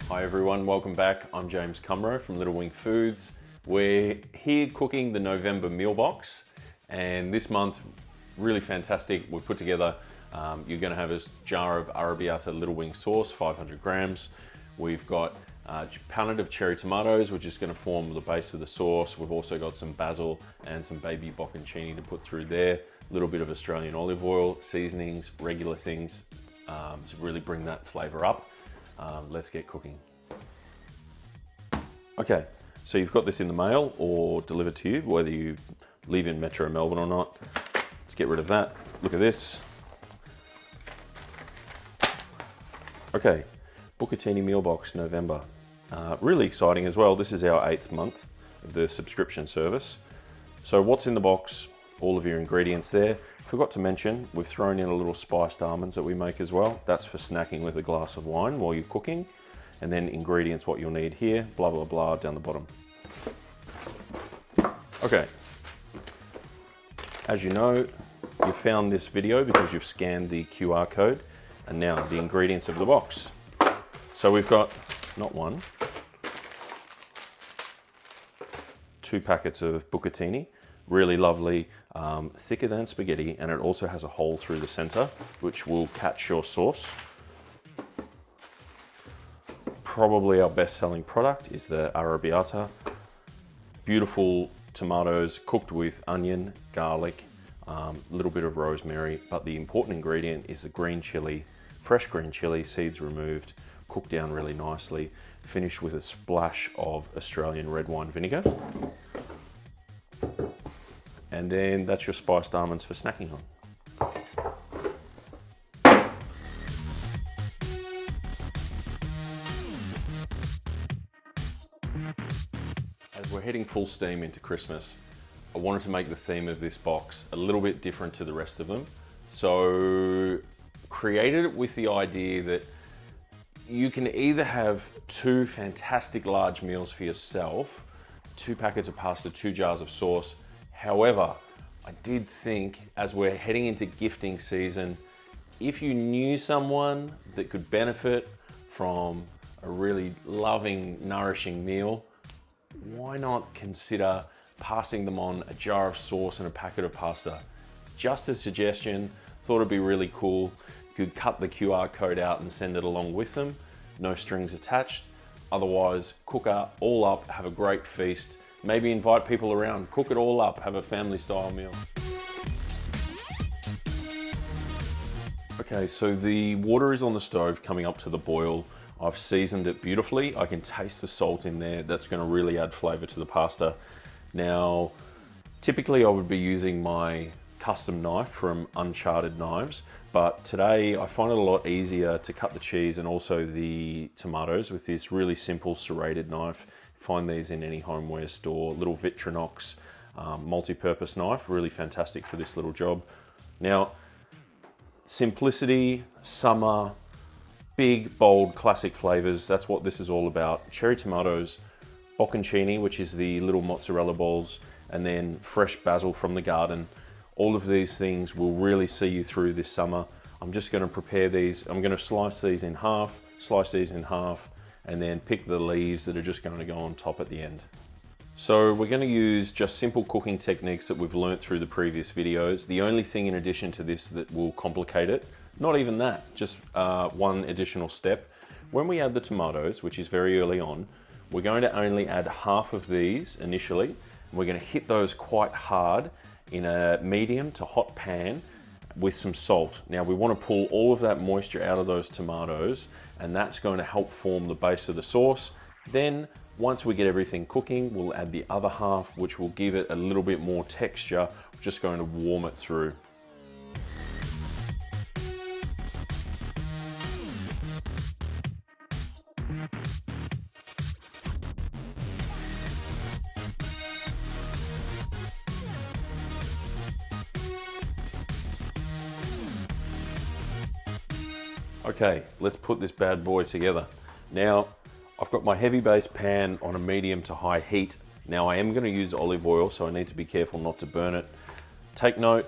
Hi everyone, welcome back. I'm James Kummrow from Little Wing Foods. We're here cooking the November meal box, and this month, really fantastic. We put together, you're gonna have a jar of Arrabbiata Little Wing sauce, 500 grams. We've got a pounded of cherry tomatoes, which is gonna form the base of the sauce. We've also got some basil and some baby Bucatini to put through there. A little bit of Australian olive oil, seasonings, regular things to really bring that flavor up. Let's get cooking. Okay, so you've got this in the mail or delivered to you, whether you live in Metro Melbourne or not. Let's get rid of that. Look at this. Okay, Bucatini meal box, November. Really exciting as well. This is our 8th month of the subscription service. So what's in the box? All of your ingredients there. Forgot to mention, we've thrown in a little spiced almonds that we make as well. That's for snacking with a glass of wine while you're cooking. And then ingredients, what you'll need here, blah, blah, blah, down the bottom. Okay. As you know, you found this video because you've scanned the QR code. And now the ingredients of the box. So we've got, not one, 2 packets of Bucatini. Really lovely, thicker than spaghetti, and it also has a hole through the center, which will catch your sauce. Probably our best-selling product is the Arrabbiata. Beautiful tomatoes cooked with onion, garlic, a little bit of rosemary, but the important ingredient is the green chili, fresh green chili, seeds removed, cooked down really nicely, finished with a splash of Australian red wine vinegar. And then that's your spiced almonds for snacking on. As we're heading full steam into Christmas, I wanted to make the theme of this box a little bit different to the rest of them. So created it with the idea that you can either have 2 fantastic large meals for yourself, 2 packets of pasta, 2 jars of sauce. However, I did think as we're heading into gifting season, if you knew someone that could benefit from a really loving, nourishing meal, why not consider passing them on a jar of sauce and a packet of pasta? Just a suggestion, thought it'd be really cool. You could cut the QR code out and send it along with them. No strings attached. Otherwise, cook it all up, have a great feast. Maybe invite people around, cook it all up, have a family style meal. Okay, so the water is on the stove coming up to the boil. I've seasoned it beautifully. I can taste the salt in there. That's gonna really add flavor to the pasta. Now, typically I would be using my custom knife from Uncharted Knives, but today I find it a lot easier to cut the cheese and also the tomatoes with this really simple serrated knife. Find these in any homeware store, little Victorinox multi-purpose knife, really fantastic for this little job. Now, simplicity, summer, big, bold, classic flavors, that's what this is all about. Cherry tomatoes, bocconcini, which is the little mozzarella balls, and then fresh basil from the garden. All of these things will really see you through this summer. I'm just gonna prepare these. I'm gonna slice these in half, and then pick the leaves that are just going to go on top at the end. So we're going to use just simple cooking techniques that we've learnt through the previous videos. The only thing in addition to this that will complicate it, not even that, just one additional step. When we add the tomatoes, which is very early on, we're going to only add half of these initially. We're going to hit those quite hard in a medium to hot pan with some salt. Now we want to pull all of that moisture out of those tomatoes, and that's going to help form the base of the sauce. Then once we get everything cooking, we'll add the other half, which will give it a little bit more texture. We're just going to warm it through. Okay, let's put this bad boy together. Now, I've got my heavy base pan on a medium to high heat. Now I am going to use olive oil, so I need to be careful not to burn it. Take note,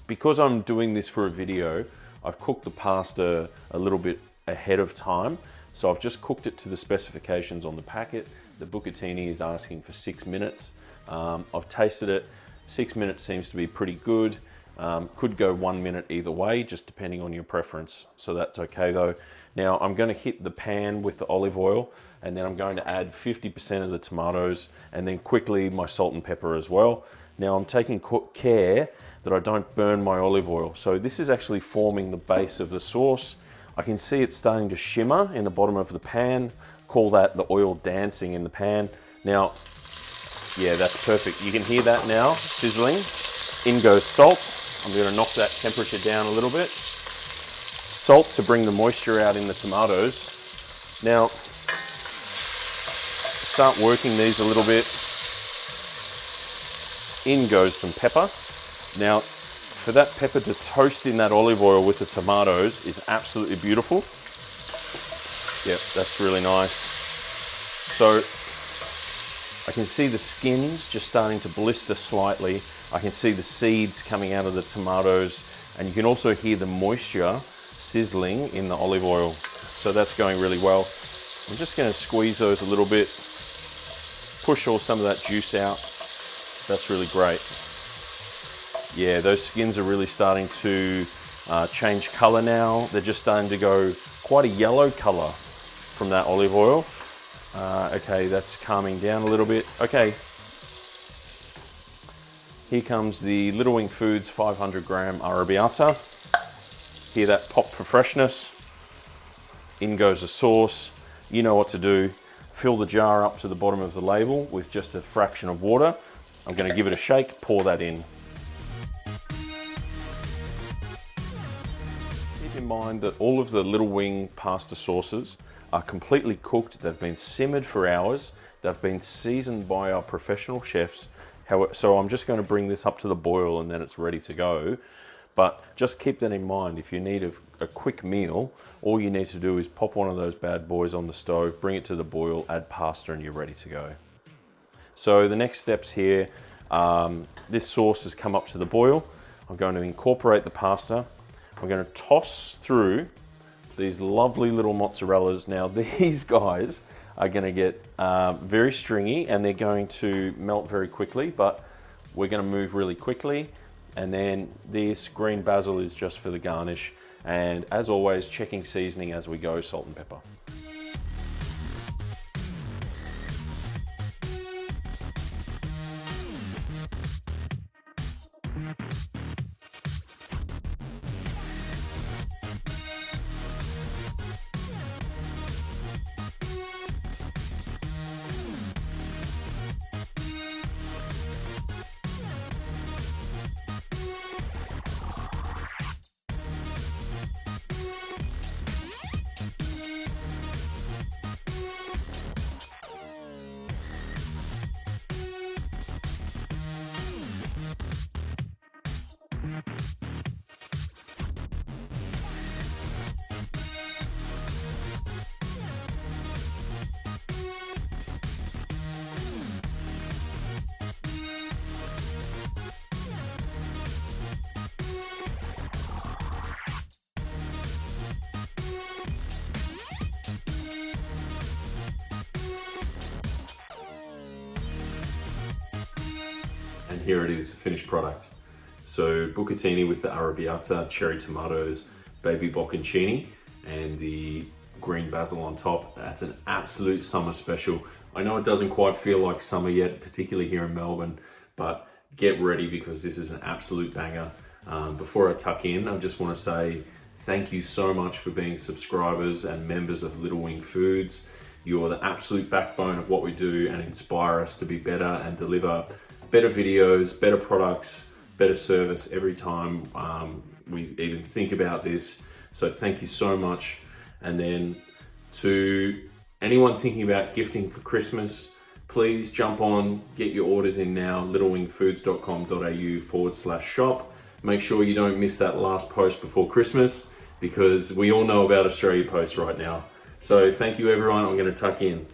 because I'm doing this for a video, I've cooked the pasta a little bit ahead of time. So I've just cooked it to the specifications on the packet. The bucatini is asking for 6 minutes. I've tasted it. 6 minutes seems to be pretty good. Could go 1 minute either way, just depending on your preference. So that's okay though. Now I'm going to hit the pan with the olive oil, and then I'm going to add 50% of the tomatoes, and then quickly my salt and pepper as well. Now I'm taking care that I don't burn my olive oil. So this is actually forming the base of the sauce. I can see it starting to shimmer in the bottom of the pan. Call that the oil dancing in the pan. Now, yeah, that's perfect. You can hear that now, sizzling. In goes salt. I'm gonna knock that temperature down a little bit. Salt to bring the moisture out in the tomatoes. Now, start working these a little bit. In goes some pepper. Now, for that pepper to toast in that olive oil with the tomatoes is absolutely beautiful. Yep, that's really nice. So I can see the skins just starting to blister slightly. I can see the seeds coming out of the tomatoes, and you can also hear the moisture sizzling in the olive oil. So that's going really well. I'm just going to squeeze those a little bit, push some of that juice out. That's really great. Yeah, those skins are really starting to change color now. They're just starting to go quite a yellow color from that olive oil. Okay, that's calming down a little bit. Okay, here comes the Little Wing Foods 500 gram arrabbiata. Hear that pop for freshness. In goes the sauce. You know what to do. Fill the jar up to the bottom of the label with just a fraction of water. I'm going to give it a shake, pour that in. Keep in mind that all of the Little Wing pasta sauces are completely cooked. They've been simmered for hours. They've been seasoned by our professional chefs. So I'm just going to bring this up to the boil and then it's ready to go. But just keep that in mind. If you need a quick meal, all you need to do is pop one of those bad boys on the stove, bring it to the boil, add pasta, and you're ready to go. So the next steps here, this sauce has come up to the boil. I'm going to incorporate the pasta. I'm going to toss through these lovely little mozzarellas. Now these guys are going to get very stringy and they're going to melt very quickly, but we're going to move really quickly. And then this green basil is just for the garnish. And as always, checking seasoning as we go, salt and pepper. And here it is, finished product. So bucatini with the arrabbiata, cherry tomatoes, baby bocconcini, and the green basil on top. That's an absolute summer special. I know it doesn't quite feel like summer yet, particularly here in Melbourne, but get ready because this is an absolute banger. Before I tuck in, I just want to say thank you so much for being subscribers and members of Little Wing Foods. You're the absolute backbone of what we do and inspire us to be better and deliver better videos, better products, better service every time we even think about this. So thank you so much. And then to anyone thinking about gifting for Christmas, please jump on, get your orders in now, littlewingfoods.com.au/shop. Make sure you don't miss that last post before Christmas because we all know about Australia Post right now. So thank you everyone, I'm gonna tuck in.